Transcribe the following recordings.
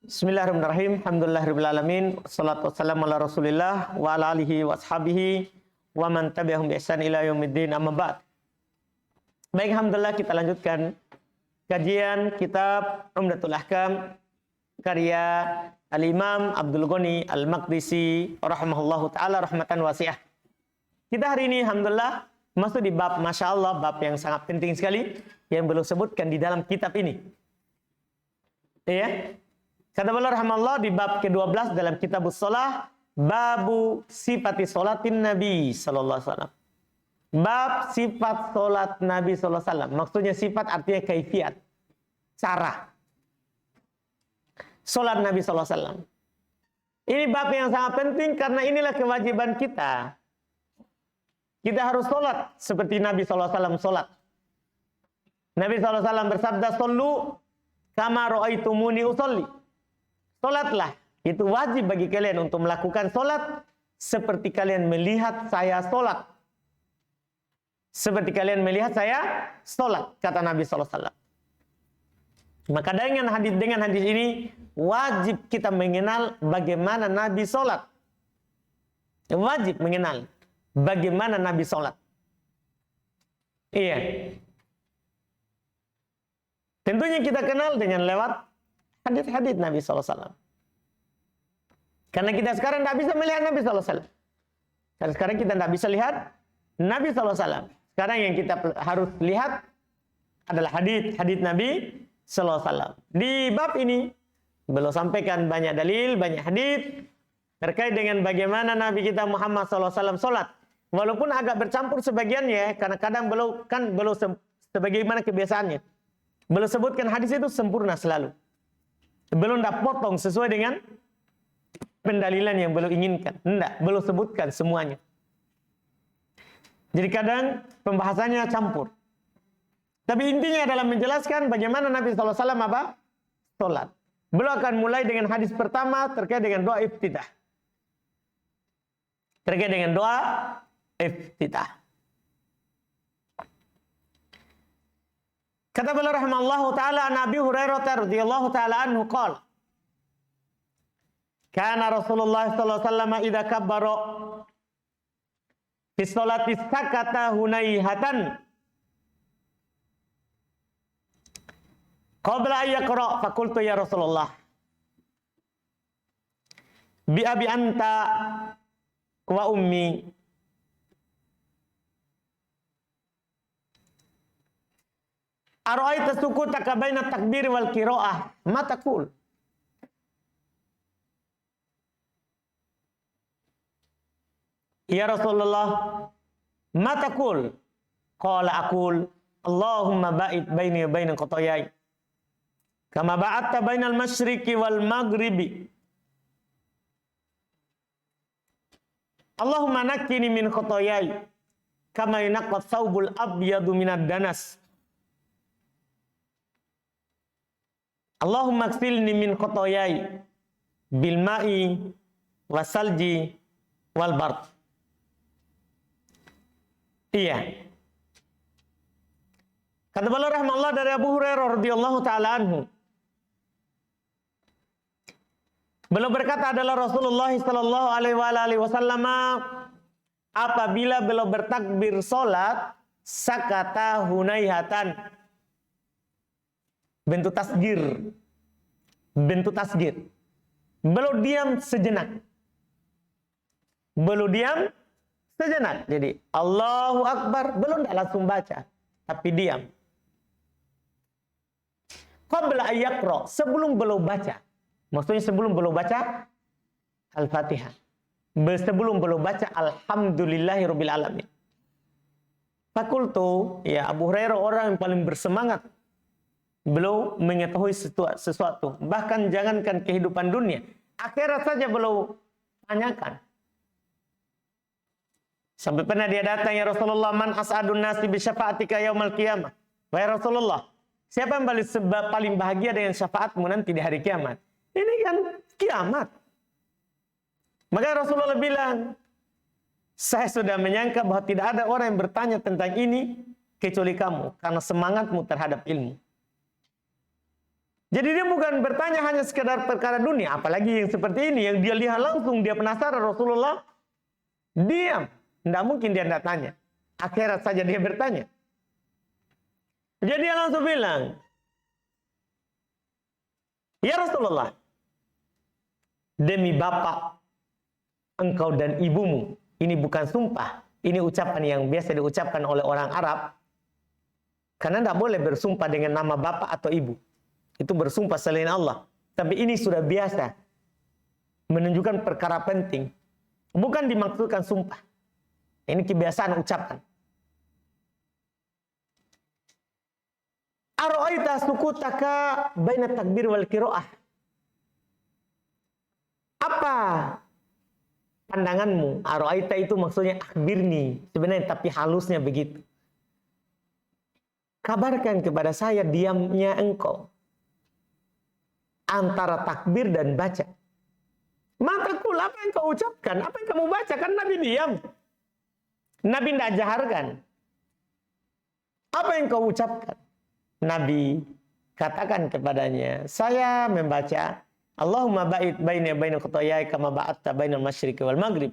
Bismillahirrahmanirrahim. Alhamdulillahirrahmanirrahim. Wassalatu wassalamu ala rasulillah wa ala alihi wa ashabihi wa man tabi'ahum bi ihsan ila yaumiddin, amma ba'd. Baik, alhamdulillah kita lanjutkan kajian kitab Umdatul Ahkam karya Al-Imam Abdul Ghani Al-Maqdisi rahimahullahu ta'ala rahmatan wasi'ah. Kita hari ini alhamdulillah masuk di bab, Masya Allah, bab yang sangat penting sekali yang belum sebutkan di dalam kitab ini. Iya. Kata beliau rahimahullah di bab ke-12 dalam kitabus shalah, babu sifati sholatin Nabi sallallahu alaihi wasallam. Bab sifat salat Nabi sallallahu alaihi wasallam. Maksudnya sifat artinya kaifiat, cara salat Nabi sallallahu alaihi wasallam. Ini bab yang sangat penting karena inilah kewajiban kita. Kita harus salat seperti Nabi sallallahu alaihi wasallam salat. Nabi sallallahu alaihi wasallam bersabda, "Shallu kama ra'aitumuni usolli." Solatlah, itu wajib bagi kalian untuk melakukan solat seperti kalian melihat saya solat. Seperti kalian melihat saya solat, kata Nabi SAW. Maka dengan hadis ini, wajib kita mengenal bagaimana Nabi solat. Wajib mengenal bagaimana Nabi solat. Iya. Tentunya kita kenal dengan lewat hadis-hadis Nabi SAW. Karena kita sekarang tidak bisa melihat Nabi SAW. Karena sekarang kita tidak bisa lihat Nabi SAW. Sekarang yang kita harus lihat adalah hadis Nabi SAW. Di bab ini beliau sampaikan banyak dalil, banyak hadis terkait dengan bagaimana Nabi kita Muhammad SAW sholat. Walaupun agak bercampur sebagiannya, karena kadang beliau sebagaimana kebiasaannya. Beliau sebutkan hadis itu sempurna selalu. Belum tidak potong sesuai dengan pendalilan yang belum inginkan. Tidak, belum sebutkan semuanya. Jadi kadang pembahasannya campur. Tapi intinya adalah menjelaskan bagaimana Nabi SAW apa? Sholat. Beliau akan mulai dengan hadis pertama terkait dengan doa iftitah. Terkait dengan doa iftitah. Kata beliau rahimallahu taala Nabi Hurairah radhiyallahu taala anhu qala kana Rasulullah sallallahu alaihi wasallam idza kabbara fi sholati sakata hunaihatan qabla an yaqra fa qultu ya Rasulullah bi abi anta wa ummi ara'aita sukutaka baina takbir wal qiraah ma taqul. Ya Rasulullah, ma taqul? Qala aqul Allahumma ba'id baini wa baina khataayai kama ba'adta bainal masyriqi wal maghribi. Allahumma naqqini min khataayai kama yunqqa thawbul abyadu minad danas. Allahumma ighsilni min khotoyai bil ma'i wasalji wal bard. Iya. Kata beliau rahimahullah dari Abu Hurairah radhiyallahu taala anhu. Beliau berkata adalah Rasulullah sallallahu alaihi wasallam apabila beliau bertakbir salat sakata hunaihatan. Bentuk tasgir. Beliau diam sejenak. Jadi Allahu Akbar, belum tidak langsung baca, tapi diam. Qabla ayyaqra, sebelum beliau baca. Maksudnya sebelum beliau baca Al-Fatihah. Sebelum beliau baca Alhamdulillahirabbil alamin. Fakultu, ya Abu Hurairah orang yang paling bersemangat. Beliau mengetahui sesuatu. Bahkan jangankan kehidupan dunia, akhirat saja beliau tanyakan. Sampai pernah dia datang, ya Rasulullah, man as'adun nasi bi syafa'atika yaumal qiyamah. Wahai Rasulullah, siapa yang paling bahagia dengan syafaatmu nanti di hari kiamat? Ini kan kiamat. Maka Rasulullah bilang, saya sudah menyangka bahwa tidak ada orang yang bertanya tentang ini kecuali kamu, karena semangatmu terhadap ilmu. Jadi dia bukan bertanya hanya sekedar perkara dunia, apalagi yang seperti ini, yang dia lihat langsung, dia penasaran. Rasulullah diam. Tidak mungkin dia tidak tanya. Akhirat saja dia bertanya. Jadi dia langsung bilang, ya Rasulullah, demi bapak engkau dan ibumu. Ini bukan sumpah. Ini ucapan yang biasa diucapkan oleh orang Arab. Karena tidak boleh bersumpah dengan nama bapak atau ibu. Itu bersumpah selain Allah. Tapi ini sudah biasa. Menunjukkan perkara penting. Bukan dimaksudkan sumpah. Ini kebiasaan ucapan. Ara'aita sukutaka baina takbir wal qiraah. Apa pandanganmu? Ara'aita itu maksudnya akhbirni. Sebenarnya tapi halusnya begitu. Kabarkan kepada saya diamnya engkau antara takbir dan baca. Mataku, apa yang kau ucapkan? Apa yang kamu baca? Kan Nabi diam. Nabi tidak jaharkan. Apa yang kau ucapkan? Nabi katakan kepadanya, saya membaca Allahumma ba'id baini wa baina khotoyai kama ba'adta bainal masyriqi wal maghrib.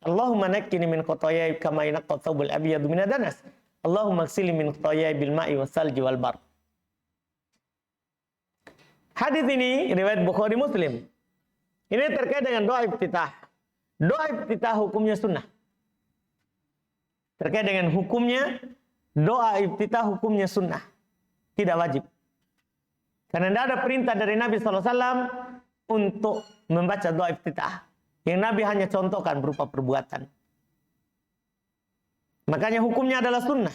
Allahumma naqqini min khotoyai kama yanqqa thawbul abyadu minad danas. Allahumma ighsilni min khotoyai bil ma'i was salji wal bar. Hadis ini riwayat Bukhari Muslim. Ini terkait dengan doa iftitah. Doa iftitah hukumnya sunnah. Terkait dengan hukumnya, doa iftitah hukumnya sunnah. Tidak wajib. Karena tidak ada perintah dari Nabi SAW untuk membaca doa iftitah. Yang Nabi hanya contohkan berupa perbuatan. Makanya hukumnya adalah sunnah.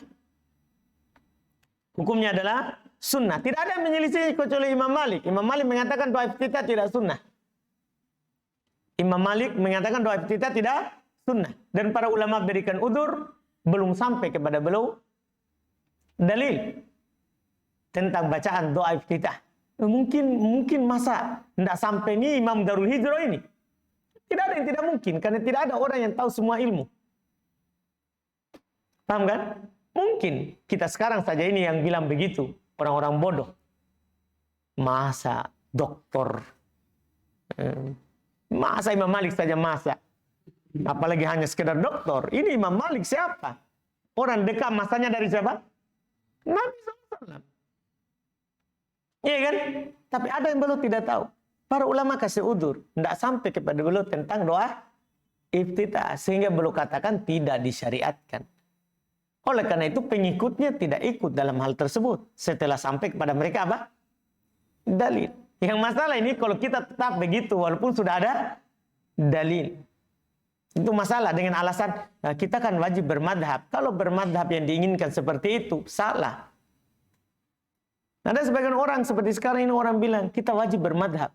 Hukumnya adalah sunnah. Tidak ada yang menyelisih kecuali Imam Malik. Imam Malik mengatakan doa iftitah tidak sunnah. Imam Malik mengatakan doa iftitah tidak sunnah. Dan para ulama berikan udzur, belum sampai kepada beliau dalil tentang bacaan doa iftitah. Mungkin masa tidak sampai ini Imam Darul Hijrah ini. Tidak ada yang tidak mungkin. Karena tidak ada orang yang tahu semua ilmu. Paham kan? Mungkin kita sekarang saja ini yang bilang begitu. Orang-orang bodoh. Masa doktor. Masa Imam Malik saja masa. Apalagi hanya sekedar doktor. Ini Imam Malik siapa? Orang dekat masanya dari siapa? Nabi SAW. Iya kan? Tapi ada yang beliau tidak tahu. Para ulama kasih udzur. Tidak sampai kepada beliau tentang doa iftitah. Sehingga beliau katakan tidak disyariatkan. Oleh karena itu pengikutnya tidak ikut dalam hal tersebut. Setelah sampai kepada mereka apa? Dalil. Yang masalah ini kalau kita tetap begitu walaupun sudah ada dalil. Itu masalah dengan alasan nah, kita kan wajib bermadhab. Kalau bermadhab yang diinginkan seperti itu salah. Ada sebagian orang seperti sekarang ini orang bilang kita wajib bermadhab.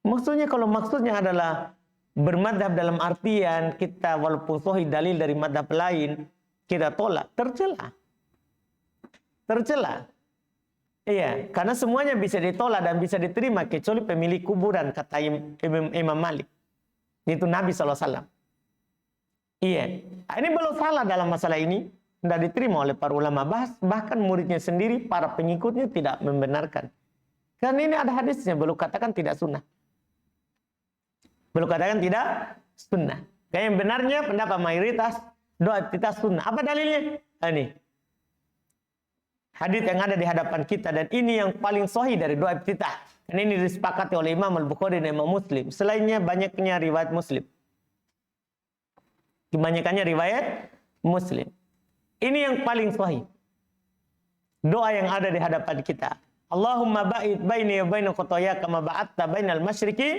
Maksudnya kalau maksudnya adalah bermadhab dalam artian kita walaupun sahih dalil dari madhab lain kita tolak, tercela. Tercela. Iya, karena semuanya bisa ditolak dan bisa diterima kecuali pemilik kuburan, kata Imam Malik. Itu Nabi SAW. Iya, ini belum salah dalam masalah ini. Tidak diterima oleh para ulama. Bahkan muridnya sendiri, para pengikutnya tidak membenarkan. Karena ini ada hadisnya, belum katakan tidak sunnah. Belum katakan tidak sunnah. Kayak yang benarnya pendapat mayoritas, doa iftitah sunnah. Apa dalilnya? Ini. Hadis yang ada di hadapan kita. Dan ini yang paling sahih dari doa iftitah. Dan ini disepakati oleh Imam Al-Bukhari dan Imam Muslim. Selainnya banyaknya riwayat Muslim. Kebanyakannya riwayat Muslim. Ini yang paling sahih. Doa yang ada di hadapan kita. Allahumma ba'id baini wa baina khotoya kama ba'adta bainal masyriqi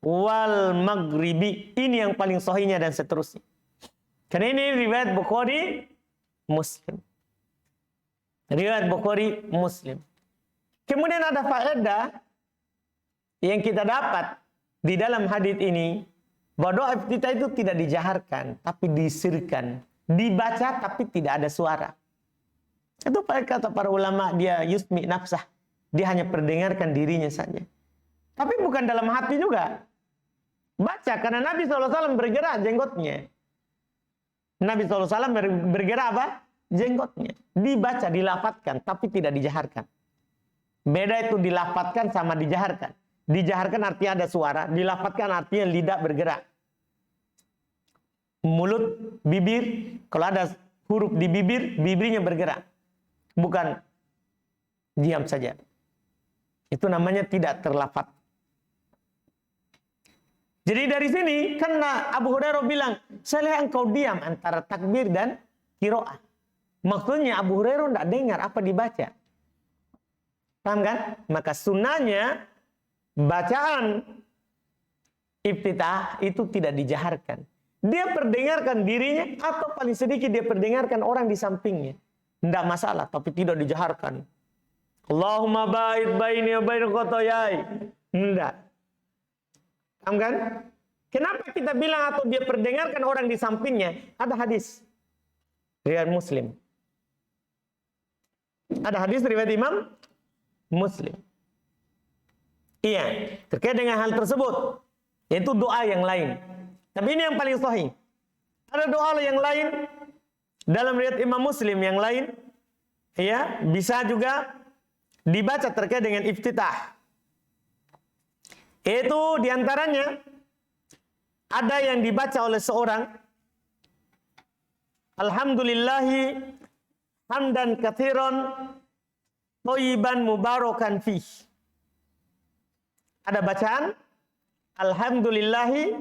wal maghribi. Ini yang paling sahihnya dan seterusnya. Karena ini riwayat Bukhari Muslim. Riwayat Bukhari Muslim. Kemudian ada faedah yang kita dapat di dalam hadis ini bahwa doa iftitah itu tidak dijaharkan tapi disirkan, dibaca tapi tidak ada suara. Itu kata para ulama dia yusmi nafsah, dia hanya perdengarkan dirinya saja. Tapi bukan dalam hati juga. Baca karena Nabi SAW bergerak jenggotnya. Nabi SAW bergerak apa? Jenggotnya. Dibaca, dilafadzkan, tapi tidak dijaharkan. Beda itu dilafadzkan sama dijaharkan. Dijaharkan artinya ada suara, dilafadzkan artinya lidah bergerak. Mulut, bibir, kalau ada huruf di bibir, bibirnya bergerak. Bukan diam saja. Itu namanya tidak terlafaz. Jadi dari sini, karena Abu Hurairah bilang, saya lihat engkau diam antara takbir dan qiraah. Maksudnya Abu Hurairah tidak dengar apa dibaca. Paham kan? Maka sunnahnya, bacaan iftitah itu tidak dijaharkan. Dia perdengarkan dirinya atau paling sedikit dia perdengarkan orang di sampingnya. Tidak masalah, tapi tidak dijaharkan. Allahumma ba'id baini wa baina khotoyai. Tidak. Paham kan? Kenapa kita bilang atau dia perdengarkan orang di sampingnya? Ada hadis riwayat Muslim. Ada hadis riwayat Imam Muslim. Iya, terkait dengan hal tersebut, yaitu doa yang lain. Tapi ini yang paling sahih. Ada doa yang lain dalam riwayat Imam Muslim yang lain, ya, bisa juga dibaca terkait dengan iftitah. Itu diantaranya ada yang dibaca oleh seorang, Alhamdulillahi hamdan katsiran thayyiban mubarakan fih. Ada bacaan Alhamdulillahi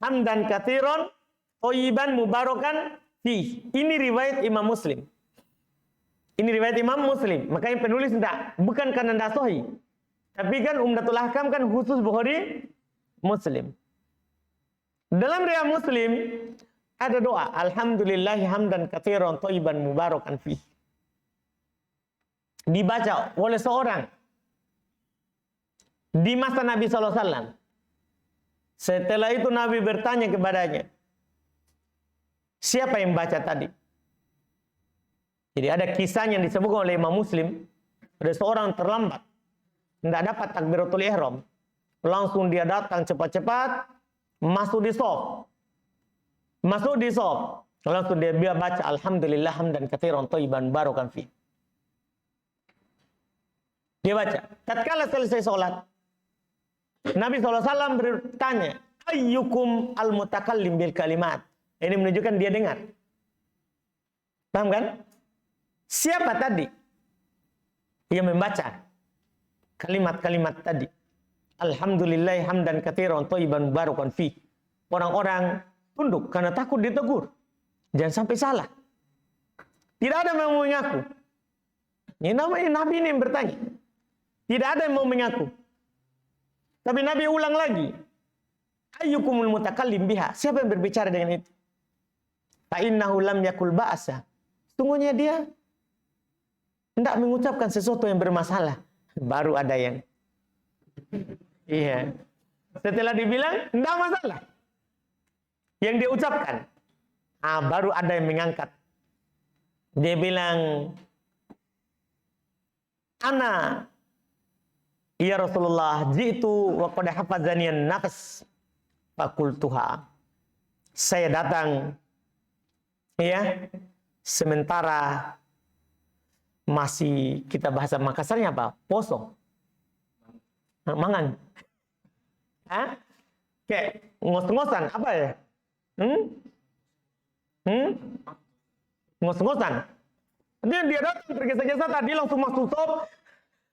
hamdan katsiran thayyiban mubarakan fih. Ini riwayat Imam Muslim. Ini riwayat Imam Muslim. Makanya penulis bukan karena tidak sahih. Tapi kan Umdatul Ahkam kan khusus Bukhari Muslim. Dalam riwayat Muslim ada doa Alhamdulillahi hamdan katsiran thayyiban mubarakan fih. Dibaca oleh seorang di masa Nabi SAW. Setelah itu Nabi bertanya kepadanya, siapa yang baca tadi? Jadi ada kisahnya yang disebutkan oleh Imam Muslim. Ada seorang terlambat, tidak dapat takbiratul ihram. Langsung dia datang cepat-cepat, masuk di shaf. Masuk di shaf. Langsung dia baca Alhamdulillah hamdan katsiran thayyiban mubarakan fih. Dia baca. Tatkala selesai sholat, Nabi SAW bertanya, ayyukum al-mutakallim bil kalimat. Ini menunjukkan dia dengar. Paham kan? Siapa tadi yang membaca kalimat-kalimat tadi? Alhamdulillah hamdan katsiran thayyiban mubarakan fih. Orang-orang tunduk karena takut ditegur. Jangan sampai salah. Tidak ada yang mau mengaku. Ini namanya Nabi ini yang bertanya. Tidak ada yang mau mengaku. Tapi Nabi ulang lagi. Ayyukumul mutakallim biha. Siapa yang berbicara dengan itu? Fa innahu lam yakul ba'sa. Sungguhnya dia tidak mengucapkan sesuatu yang bermasalah. Baru ada yang iya. Setelah dibilang tidak masalah yang dia ucapkan, baru ada yang mengangkat. Dia bilang, ana ya Rasulullah jitu wa qad hafazani an-nafs fakultuha. Saya datang ya sementara masih kita bahasa Makassarnya apa? Poso. Mangan. Kayak ngos-ngosan apa ya? Ngos-ngosan. Dia datang tergesa-gesa tadi langsung masuk shop,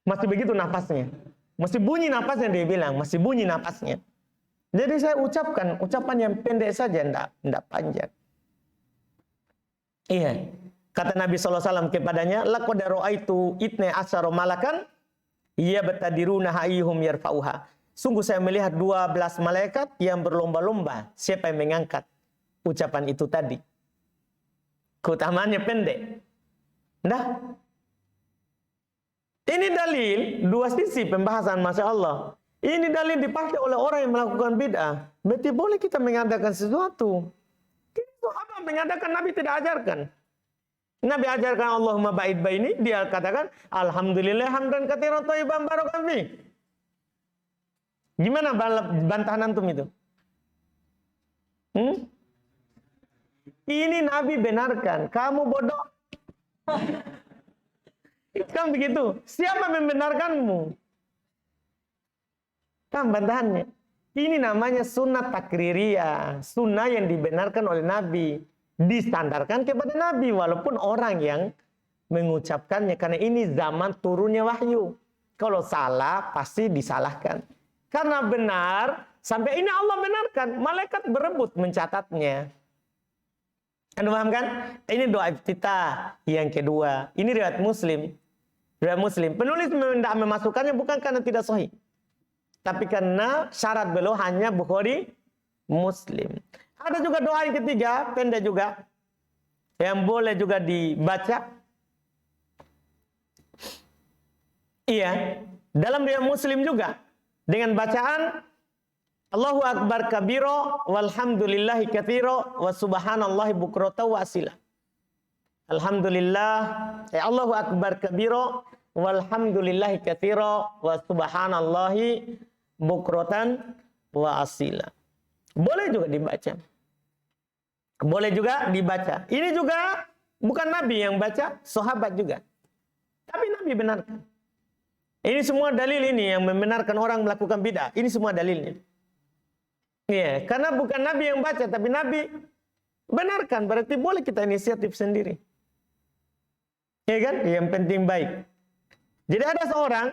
masih begitu napasnya. Masih bunyi napasnya dia bilang, masih bunyi napasnya. Jadi saya ucapkan ucapan yang pendek saja, enggak panjang. Iya. Kata Nabi SAW kepadanya, laqad ra'aitu itna asyara malakan yabtadiruna hayyuhum yarfa'uha. Sungguh saya melihat 12 malaikat yang berlomba-lomba siapa yang mengangkat ucapan itu tadi. Keutamaannya pendek. Nah, ini dalil dua sisi pembahasan, Masya Allah. Ini dalil dipakai oleh orang yang melakukan bid'ah. Berarti boleh kita mengadakan sesuatu. Itu apa mengadakan Nabi tidak ajarkan. Nabi ajarkan Allahumma ba'id baini, dia katakan Alhamdulillah hamdan katsiran thayyiban mubarakan fih. Gimana bantahan antum itu? Ini Nabi benarkan, kamu bodoh. Kan begitu. Siapa membenarkanmu? Kan bantahannya. Ini namanya sunnah takririyah. Sunnah yang dibenarkan oleh Nabi. Distandarkan kepada Nabi. Walaupun orang yang mengucapkannya. Karena ini zaman turunnya wahyu. Kalau salah, pasti disalahkan. Karena benar, sampai ini Allah benarkan. Malaikat berebut mencatatnya. Anda paham kan? Ini doa iftitah yang kedua. Ini riwayat Muslim. Riwayat Muslim. Penulis tidak memasukkannya bukan karena tidak sahih, tapi karena syarat beliau hanya Bukhari, Muslim. Ada juga doa yang ketiga, pendek juga, yang boleh juga dibaca. Iya, dalam riwayat Muslim juga dengan bacaan Allahu Akbar kabiro walhamdulillahi katsiro wa subhanallahi bukrata wa asila. Alhamdulillah, Allahu Akbar kabiro walhamdulillahi katsiro wa subhanallahi bukratan wa asila. Boleh juga dibaca. Boleh juga dibaca. Ini juga bukan Nabi yang baca, sahabat juga. Tapi Nabi benarkan. Ini semua dalil ini yang membenarkan orang melakukan bid'ah. Ini semua dalilnya. Iya, karena bukan Nabi yang baca, tapi Nabi benarkan. Berarti boleh kita inisiatif sendiri. Ya kan? Yang penting baik. Jadi ada seorang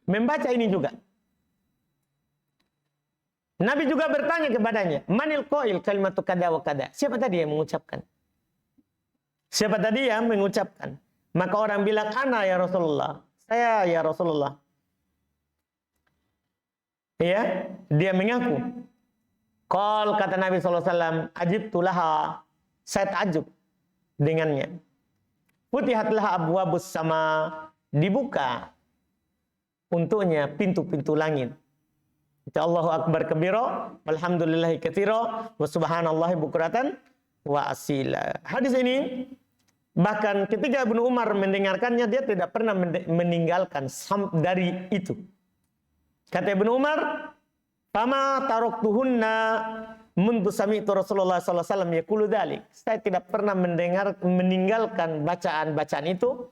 membaca ini juga. Nabi juga bertanya kepadanya, Manil qail kalimatu kada wa kada. Siapa tadi yang mengucapkan? Siapa tadi yang mengucapkan? Maka orang bilang, ana ya Rasulullah. Saya ya Rasulullah. Ya, dia mengaku. Qal kata Nabi SAW, ajibtu laha. Saya takjub dengannya. Futihatlah abwabus sama. Dibuka untuknya pintu-pintu langit. Allahu Akbar kabiro, walhamdulillahi katsiro, wa subhanallahi bukratan wa asila. Hadis ini bahkan ketika Ibnu Umar mendengarkannya, dia tidak pernah meninggalkan dari itu. Kata Ibnu Umar, "Fama taraktuhunna mundu sami'tu Rasulullah sallallahu alaihi wasallam yaqulu dzalik." Saya tidak pernah meninggalkan bacaan-bacaan itu.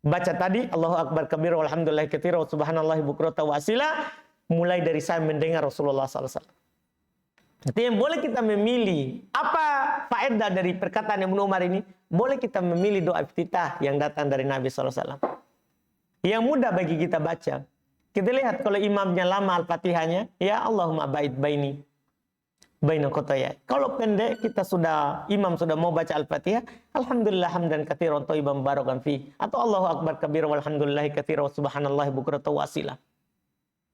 Baca tadi Allahu Akbar kabiro, walhamdulillahi katsiro, wa subhanallahi bukratan wa asila. Mulai dari saya mendengar Rasulullah SAW. Jadi yang boleh kita memilih. Apa faedah dari perkataan Ibnu Umar ini? Boleh kita memilih doa iftitah yang datang dari Nabi SAW. Yang mudah bagi kita baca. Kita lihat kalau imamnya lama Al-Fatihahnya. Ya Allahumma ba'id baini baina khotaya. Kalau pendek kita imam sudah mau baca Al-Fatihah. Alhamdulillah hamdan katsiran thayyiban barakan fi. Atau Allahu Akbar kabira walhamdulillahi katsiran wa subhanallahi bukratan wa asila.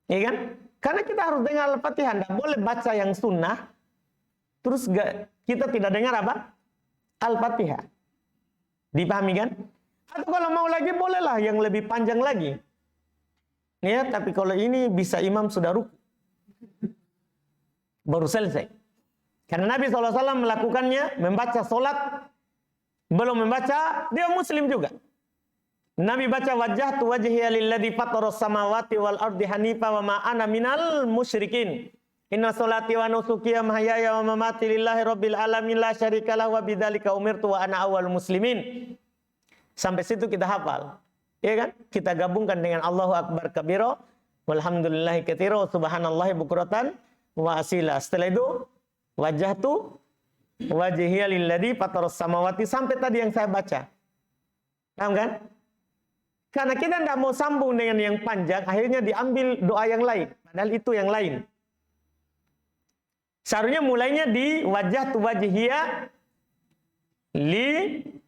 Ya kan? Karena kita harus dengar Al-Fatihah. Tidak boleh baca yang sunnah. Terus kita tidak dengar apa? Al-Fatihah. Dipahami kan? Atau kalau mau lagi bolehlah yang lebih panjang lagi. Ya, tapi kalau ini bisa imam sudah ruku. Baru selesai. Karena Nabi SAW melakukannya. Membaca solat. Belum membaca. Dia muslim juga. Nabi baca wajjahtu wajhiya lilladzi fataras samawati wal ardi hanifa wa ma ana minal musyrikin. Inna sholati wa nusuki wa mahyaya wa mamati lillahi rabbil alamin la syarikalah wa bidzalika umirtu wa ana awwalul muslimin. Sampai situ kita hafal. Ya kan? Kita gabungkan dengan Allahu Akbar kabira walhamdulillahi katsira subhanallahi bukratan wa asila. Setelah itu wajjahtu wajhiya lilladzi fataras samawati sampai tadi yang saya baca. Paham kan? Karena kita tidak mau sambung dengan yang panjang, akhirnya diambil doa yang lain. Padahal itu yang lain. Seharusnya mulainya di wajjahtu wajhiya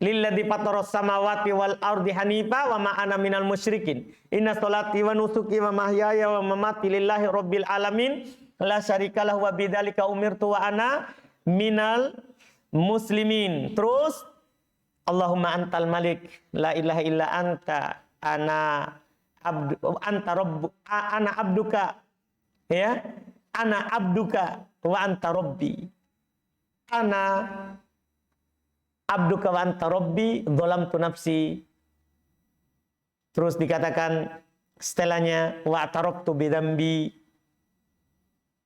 lilladzi fataras samawati wal ardi hanifa wa ma ana minal musyrikin. Inna sholati wa nusuki wa mahyaya wa mamati lillahi rabbil alamin la syarikalah wa bidzalika umirtu wa ana minal muslimin. Terus Allahumma antal malik la ilaha illa anta ana abduka ya ana abduka wa anta rabbi ana abduka wa anta rabbi dzalamtu nafsi. Terus dikatakan setelahnya wa atarabtu bi dzambi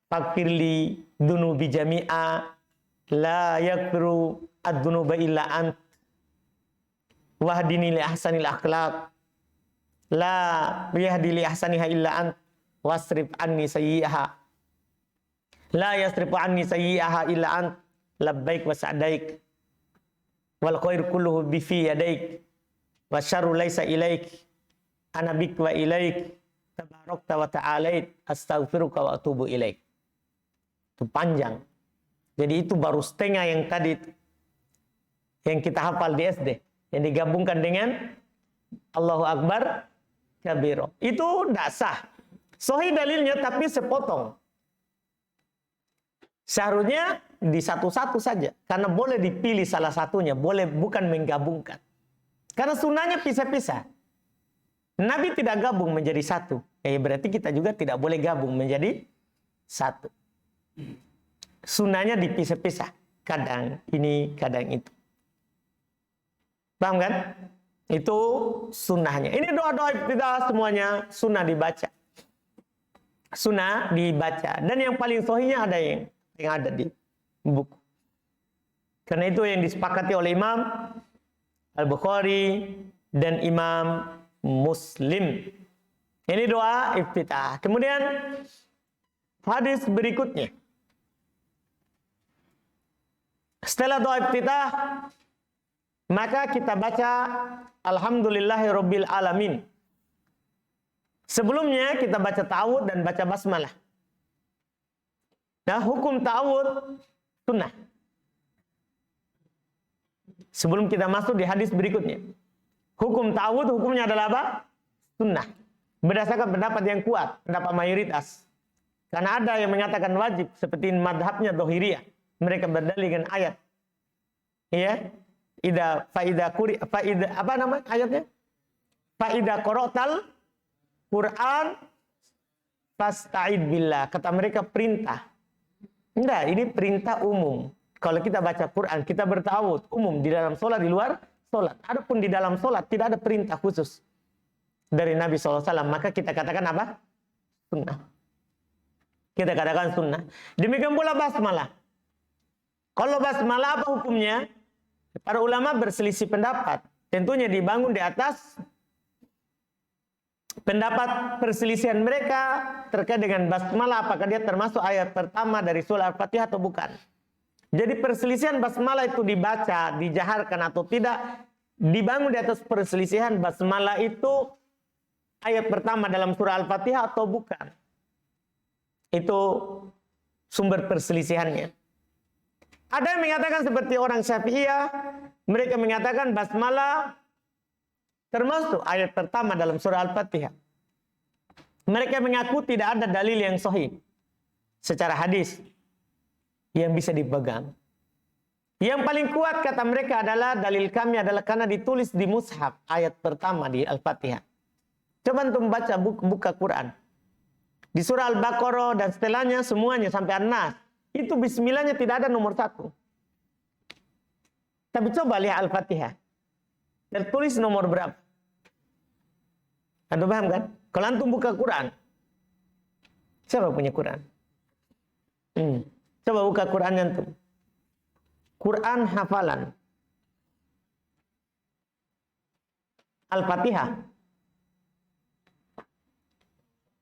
faghfirli dunubi jami'a la yaghfiru ad-dunuba illa ant. wahdini li ahsanil akhlaq la yahdi li ahsaniha illa ant wasrif anni sayyi'aha la yasrifu anni sayyi'aha illa ant labbaik wa sa'daik wal khair kulluhu bi fi yadaik wa syarru laisa ilaik ana bik wa ilaik tabarakta wa ta'alait astaghfiruka wa atubu ilaik. Itu panjang. Jadi itu baru setengah yang tadi yang kita hafal di SD, yang digabungkan dengan Allahu Akbar kabiro. Itu tidak sah. Sahih dalilnya tapi sepotong. Seharusnya di satu-satu saja. Karena boleh dipilih salah satunya. Boleh bukan menggabungkan. Karena sunnahnya pisah-pisah. Nabi tidak gabung menjadi satu. Berarti kita juga tidak boleh gabung menjadi satu. Sunnahnya dipisah-pisah. Kadang ini, kadang itu. Paham kan? Itu sunnahnya. Ini doa-doa kita semuanya sunnah dibaca. Sunnah dibaca. Dan yang paling sahihnya ada yang ada di buku. Karena itu yang disepakati oleh Imam Al-Bukhari dan Imam Muslim. Ini doa iftitah. Kemudian hadis berikutnya. Setelah doa iftitah, maka kita baca Alhamdulillahirabbil alamin. Sebelumnya kita baca ta'awudz dan baca basmalah. Nah, hukum ta'awudz sunnah. Sebelum kita masuk di hadis berikutnya. Hukum ta'awudz hukumnya adalah apa? Sunnah. Berdasarkan pendapat yang kuat, pendapat mayoritas. Karena ada yang mengatakan wajib seperti madhabnya Dhahiriyah. Mereka berdalil dengan ayat. Iya. Apa nama ayatnya? Faida qara'tal Quran fasta'id billah. Kata mereka perintah. Enggak, ini perintah umum. Kalau kita baca Quran, kita bertawud umum di dalam sholat, di luar sholat. Adapun di dalam sholat tidak ada perintah khusus dari Nabi SAW. Maka kita katakan apa? Sunnah. Kita katakan sunnah. Demikian pula basmalah. Kalau basmalah apa hukumnya? Para ulama berselisih pendapat. Tentunya dibangun di atas pendapat perselisihan mereka terkait dengan basmalah. Apakah dia termasuk ayat pertama dari surah Al-Fatihah atau bukan. Jadi perselisihan basmalah itu dibaca, dijaharkan atau tidak. Dibangun di atas perselisihan basmalah itu ayat pertama dalam surah Al-Fatihah atau bukan. Itu sumber perselisihannya. Ada yang mengatakan seperti orang Syafi'iyah, mereka mengatakan basmalah termasuk ayat pertama dalam surah Al-Fatihah. Mereka mengaku tidak ada dalil yang sahih secara hadis yang bisa dipegang. Yang paling kuat kata mereka adalah dalil kami adalah karena ditulis di mushaf ayat pertama di Al-Fatihah. Coba antum baca buka Quran. Di surah Al-Baqarah dan setelahnya semuanya sampai An-Nas. Itu bismillahnya tidak ada nomor 1. Tapi coba lihat Al-Fatihah. Tertulis nomor berapa? Anda paham kan? Kalau antum buka Quran. Siapa punya Quran? Coba buka Quran antum. Quran hafalan. Al-Fatihah.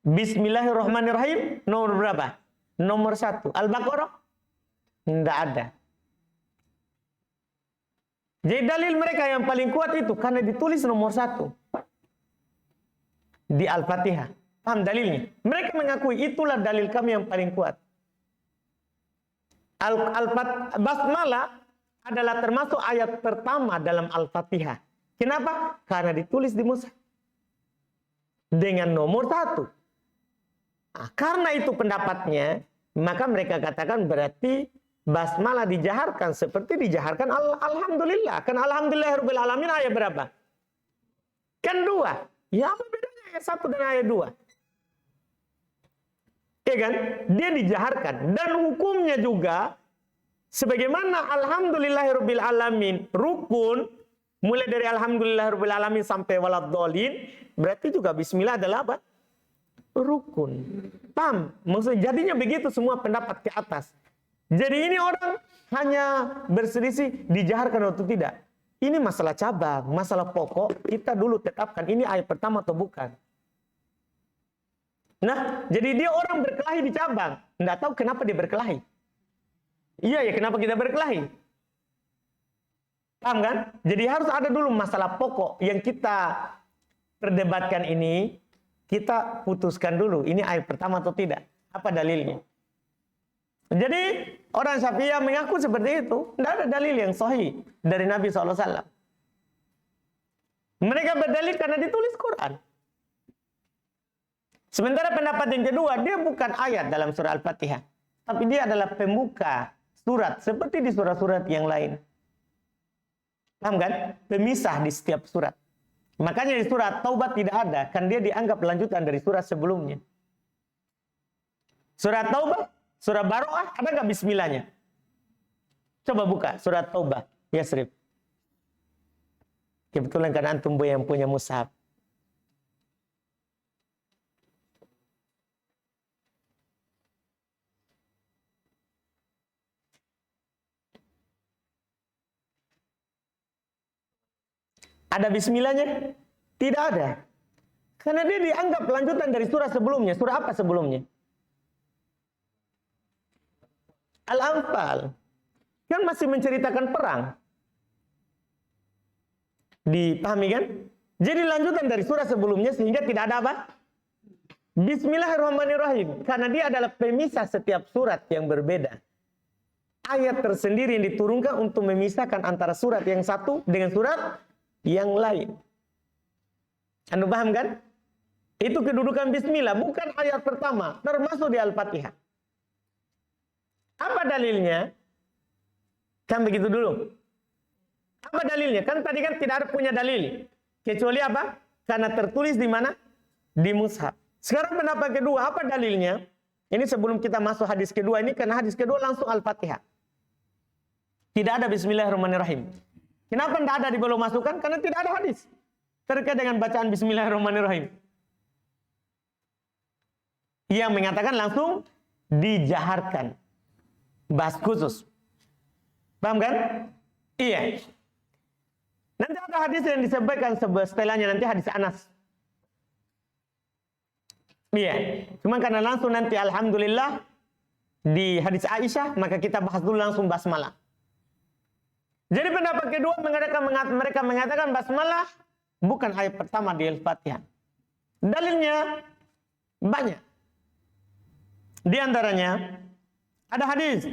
Bismillahirrahmanirrahim. Nomor berapa? Nomor 1. Al-Baqarah? Tidak ada. Jadi dalil mereka yang paling kuat itu karena ditulis nomor 1 di Al-Fatihah. Paham dalilnya? Mereka mengakui itulah dalil kami yang paling kuat. Basmalah adalah termasuk ayat pertama dalam Al-Fatihah. Kenapa? Karena ditulis di mushaf dengan nomor 1. Nah, karena itu pendapatnya, maka mereka katakan berarti basmalah dijaharkan seperti dijaharkan alhamdulillah. Kan alhamdulillahirabbil alamin ayat berapa? Kan 2. Ya apa bedanya ayat 1 dan ayat 2? Ya kan? Dia dijaharkan dan hukumnya juga sebagaimana alhamdulillahirabbil alamin rukun, mulai dari alhamdulillahirabbil alamin sampai waladhdallin, berarti juga bismillah adalah apa? Rukun. Paham? Maksudnya jadinya begitu semua pendapat ke atas. Jadi ini orang hanya berselisih dijaharkan atau tidak. Ini masalah cabang, masalah pokok, kita dulu tetapkan ini ayat pertama atau bukan. Nah, jadi dia orang berkelahi di cabang. Nggak tahu kenapa dia berkelahi. Iya ya, kenapa kita berkelahi? Paham kan? Jadi harus ada dulu masalah pokok yang kita perdebatkan ini, kita putuskan dulu, ini ayat pertama atau tidak. Apa dalilnya? Jadi, orang Syafi'iyah mengaku seperti itu. Tidak ada dalil yang sahih dari Nabi SAW. Mereka berdalil karena ditulis Quran. Sementara pendapat yang kedua, dia bukan ayat dalam surah Al-Fatihah. Tapi dia adalah pembuka surat, seperti di surat-surat yang lain. Paham kan? Pemisah di setiap surat. Makanya di surat Taubat tidak ada, kan dia dianggap lanjutan dari surat sebelumnya. Surat Taubat, surah Baroah, ada nggak bismillahnya? Coba buka surat Taubah, Yasrib. Kebetulan kan antum yang punya mushaf. Ada bismillahnya? Tidak ada. Karena dia dianggap lanjutan dari surah sebelumnya. Surah apa sebelumnya? Al-Anfal. Kan masih menceritakan perang. Dipahami kan? Jadi lanjutan dari surah sebelumnya sehingga tidak ada apa? Bismillahirrahmanirrahim. Karena dia adalah pemisah setiap surat yang berbeda. Ayat tersendiri yang diturunkan untuk memisahkan antara surat yang satu dengan surat yang lain. Anda paham kan? Itu kedudukan bismillah, bukan ayat pertama, termasuk di Al-Fatihah. Apa dalilnya? Kan begitu dulu. Apa dalilnya? Kan tadi kan tidak ada punya dalil. Kecuali apa? Karena tertulis di mana? Di mushaf. Sekarang pendapat kedua, apa dalilnya? Ini sebelum kita masuk hadis kedua ini, karena hadis kedua langsung Al-Fatihah. Tidak ada bismillahirrahmanirrahim. Kenapa tidak ada di belum masukkan? Karena tidak ada hadis terkait dengan bacaan bismillahirrahmanirrahim. Yang mengatakan langsung dijaharkan. Bahas khusus. Paham kan? Iya. Nanti ada hadis yang disampaikan setelahnya, nanti hadis Anas. Iya. Cuma karena langsung nanti alhamdulillah di hadis Aisyah, maka kita bahas dulu langsung basmalah. Jadi pendapat kedua mereka mengatakan basmalah bukan ayat pertama di Al-Fatihah. Dalilnya banyak. Di antaranya ada hadis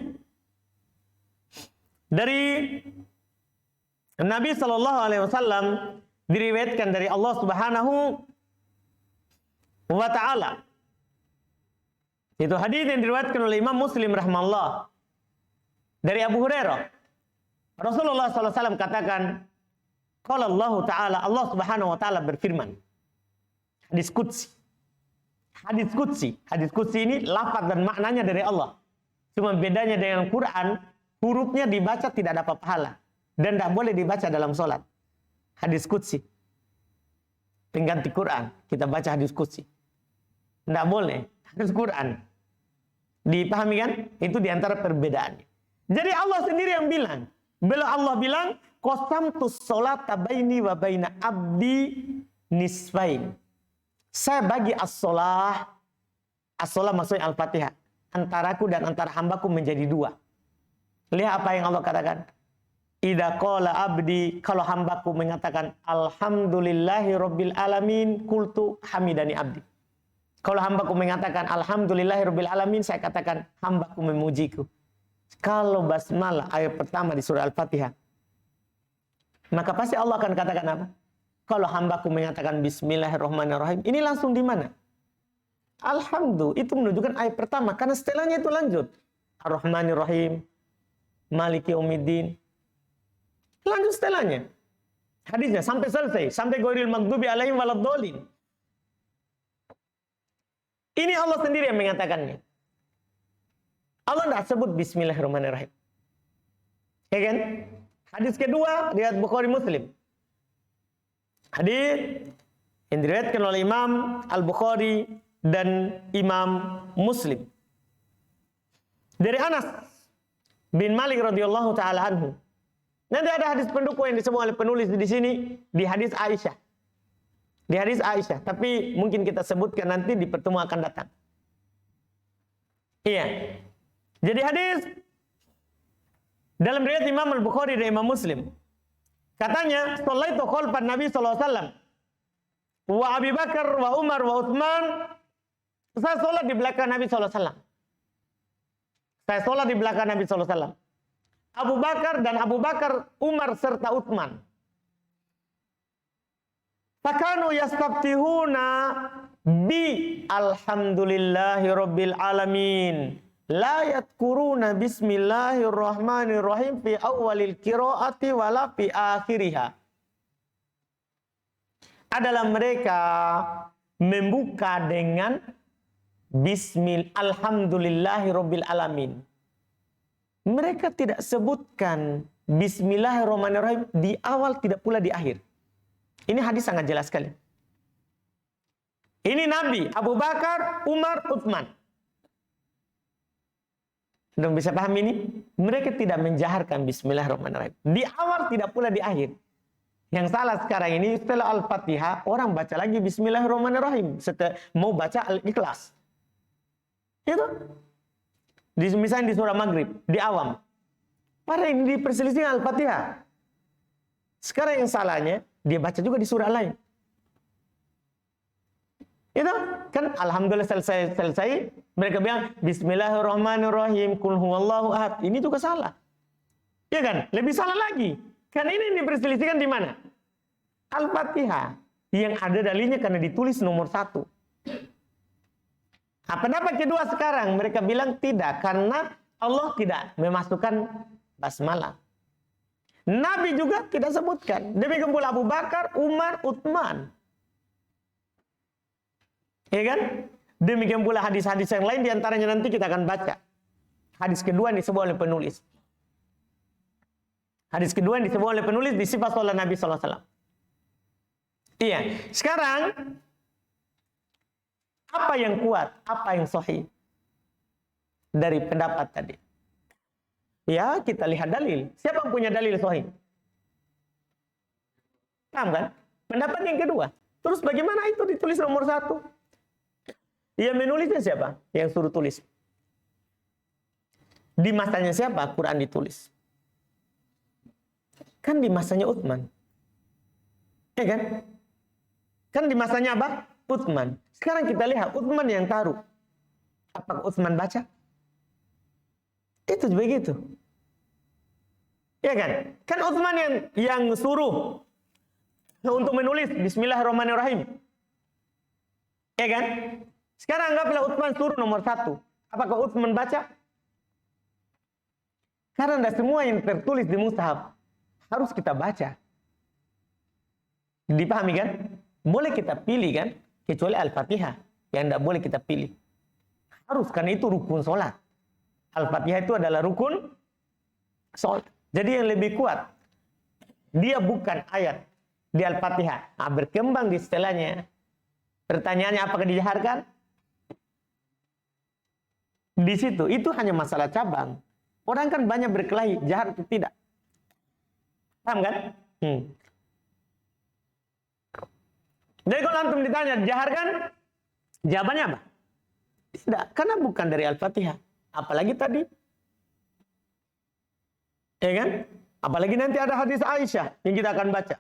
dari Nabi SAW diriwayatkan dari Allah Subhanahu wa Ta'ala. Itu hadis yang diriwayatkan oleh Imam Muslim rahimahullah dari Abu Hurairah. Rasulullah SAW katakan, qala Allah Ta'ala, Allah Subhanahu wa Ta'ala berfirman. Hadis Qudsi. Hadis Qudsi. Hadis Qudsi ini lafaz dan maknanya dari Allah. Cuma bedanya dengan Quran, hurufnya dibaca tidak dapat pahala. Dan tidak boleh dibaca dalam sholat. Hadis Qudsi. Pengganti Quran. Kita baca hadis Qudsi. Tidak boleh. Hadis Quran. Dipahami kan? Itu diantara perbedaannya. Jadi Allah sendiri yang bilang. Bila Allah bilang, qasamtus sholata baini wa baina abdi nisfain. Saya bagi as-sholah. As-sholah maksudnya Al-Fatihah. Antaraku dan antara hambaku menjadi dua. Lihat apa yang Allah katakan. Idza qala abdi, kalau hambaku mengatakan alhamdulillahi rabbil alamin, qultu hamidani abdi. Kalau hambaku mengatakan alhamdulillahi rabbil alamin, saya katakan hambaku memujiku. Kalau basmalah ayat pertama di surah Al-Fatihah, maka pasti Allah akan katakan apa? Kalau hambaku mengatakan bismillahirrahmanirrahim, ini langsung di mana? Alhamdulillah, itu menunjukkan ayat pertama, karena setelahnya itu lanjut. Ar-Rahmanir-Rahim, Maliki Yaumiddin. Lanjut setelahnya. Hadisnya sampai selesai, sampai ghairil maghdubi alaihim waladdallin. Ini Allah sendiri yang mengatakannya. Allah tidak sebut bismillahirrahmanirrahim. Ya kan? Hadis kedua, riwayat Bukhari Muslim. Hadis yang diriwayatkan oleh Imam Al-Bukhari dan Imam Muslim. Dari Anas bin Malik radhiyallahu taala anhu. Nanti ada hadis pendukung yang disebut oleh penulis di sini, di hadis Aisyah. Di hadis Aisyah, tapi mungkin kita sebutkan nanti di pertemuan akan datang. Iya. Jadi hadis dalam riwayat Imam Al-Bukhari dan Imam Muslim. Katanya, "Shallaitu khalfan Nabi sallallahu alaihi wasallam wa Abi Bakar wa Umar wa Utsman." Saya salat di belakang Nabi sallallahu alaihi wasallam. Saya salat di belakang Nabi sallallahu alaihi wasallam. Abu Bakar dan Abu Bakar, Umar serta Utsman. Fakanu yastaftihuna bi alhamdulillahi rabbil alamin. La yadkuruna bismillahirrahmanirrahim fi awalil qiraati wala fi akhiriha. Adalah mereka membuka dengan alhamdulillahi rabbil alamin. Mereka tidak sebutkan bismillahirrahmanirrahim di awal, tidak pula di akhir. Ini hadis sangat jelas sekali. Ini Nabi, Abu Bakar, Umar, Utsman. Sudah bisa paham ini? Mereka tidak menjaharkan bismillahirrahmanirrahim. Di awal, tidak pula di akhir. Yang salah sekarang ini, setelah Al-Fatihah, orang baca lagi bismillahirrahmanirrahim. Setelah mau baca Al-Ikhlas. Itu. Misalnya di surah Maghrib, di awam. Padahal ini diperselisihkan Al-Fatihah. Sekarang yang salahnya, dia baca juga di surah lain. Itu kan alhamdulillah selesai. Mereka bilang bismillahirrahmanirrahim qul huwallahu ahad. Ini juga salah. Ya kan? Lebih salah lagi. Kan ini diperselisihkan di mana? Al-Fatihah. Yang ada dalilnya karena ditulis nomor 1. Pendapat kedua sekarang mereka bilang tidak, karena Allah tidak memasukkan basmalah. Nabi juga tidak sebutkan. Demikian pula Abu Bakar, Umar, Utsman. Ya kan? Demikian pula hadis-hadis yang lain, diantaranya nanti kita akan baca. Hadis kedua yang disebut oleh penulis. Hadis kedua yang disebut oleh penulis di sifat salat Nabi sallallahu alaihi wasallam. Iya. Sekarang apa yang kuat, apa yang sahih dari pendapat tadi? Ya, kita lihat dalil. Siapa yang punya dalil sahih? Paham kan? Pendapat yang kedua. Terus bagaimana itu ditulis nomor 1? Yang menulisnya siapa? Yang suruh tulis. Di masanya siapa Quran ditulis? Kan di masanya Utsman. Ya kan? Kan di masanya apa? Utsman. Sekarang kita lihat Utsman yang taruh. Apakah Utsman baca? Itu begitu. Ya kan? Kan Utsman yang suruh untuk menulis bismillahirrahmanirrahim. Ya kan? Sekarang anggaplah Utsman suruh nomor 1. Apakah Utsman baca? Karena tidak semua yang tertulis di mushaf harus kita baca. Dipahami kan? Boleh kita pilih kan? Kecuali Al-Fatihah yang tidak boleh kita pilih. Harus, karena itu rukun sholat. Al-Fatihah itu adalah rukun sholat. Jadi yang lebih kuat, dia bukan ayat di Al-Fatihah. Berkembang di setelahnya. Pertanyaannya apakah dijaharkan? Di situ, itu hanya masalah cabang. Orang kan banyak berkelahi, jahar atau tidak. Paham kan? Jadi kalau antum ditanya, jaharkan? Jawabannya apa? Tidak, karena bukan dari Al-Fatihah. Apalagi tadi. Ya kan? Apalagi nanti ada hadis Aisyah yang kita akan baca.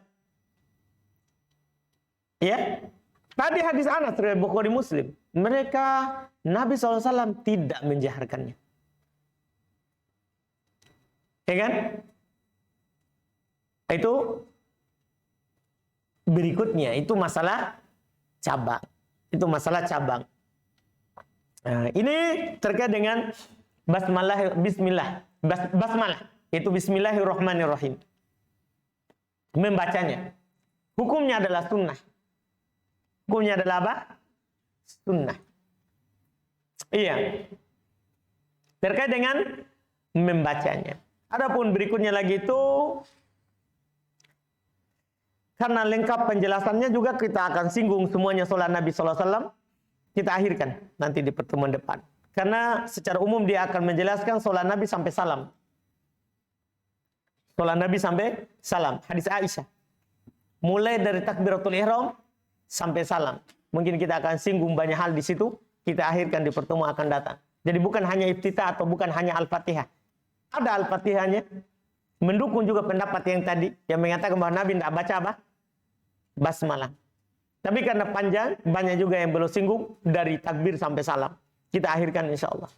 Ya? Tadi hadis Anas riwayat Bukhari Muslim. Mereka, Nabi SAW tidak menjaharkannya. Ya kan? Itu berikutnya, itu masalah cabang. Itu masalah cabang. Nah, ini terkait dengan basmalah, itu bismillahirrahmanirrahim. Membacanya. Hukumnya adalah sunnah. Hukumnya adalah apa? Sunnah. Iya. Terkait dengan membacanya. Adapun berikutnya lagi itu, karena lengkap penjelasannya juga kita akan singgung semuanya salat Nabi SAW. Kita akhirkan nanti di pertemuan depan. Karena secara umum dia akan menjelaskan salat Nabi sampai salam. Sholat Nabi sampai salam. Hadis Aisyah. Mulai dari takbiratul ihram sampai salam. Mungkin kita akan singgung banyak hal di situ. Kita akhirkan di pertemuan akan datang. Jadi bukan hanya iftitah atau bukan hanya Al-Fatihah. Ada Al-Fatihahnya. Mendukung juga pendapat yang tadi. Yang mengatakan bahwa Nabi tidak baca apa? Basmalah. Tapi karena panjang, banyak juga yang belum singgung dari takbir sampai salam. Kita akhirkan insya Allah.